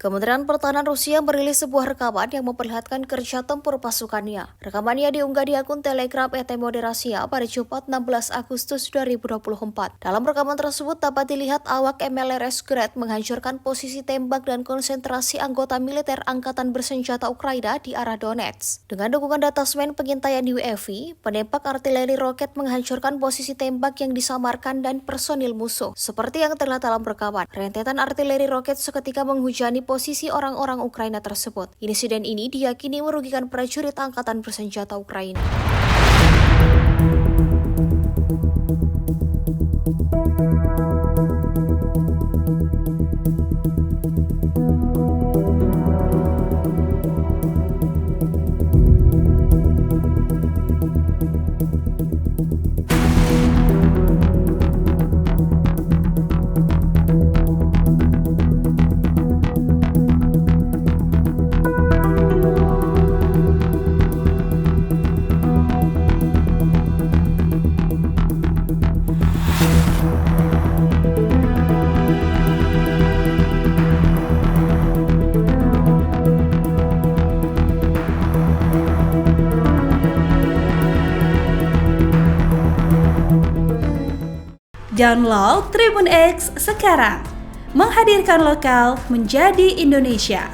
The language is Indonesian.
Kementerian Pertahanan Rusia merilis sebuah rekaman yang memperlihatkan kerja tempur pasukannya. Rekamannya diunggah di akun Telegram Moderasia pada Jumat 16 Agustus 2024. Dalam rekaman tersebut dapat dilihat awak MLRS Grad menghancurkan posisi tembak dan konsentrasi anggota militer Angkatan Bersenjata Ukraina di arah Donetsk. Dengan dukungan detasmen pengintaian UAV, penembak artileri roket menghancurkan posisi tembak yang disamarkan dan personil musuh. Seperti yang terlihat dalam rekaman, rentetan artileri roket seketika menghujani posisi orang-orang Ukraina tersebut. Insiden ini diyakini merugikan prajurit Angkatan Bersenjata Ukraina. Download Tribun X sekarang, menghadirkan lokal menjadi Indonesia.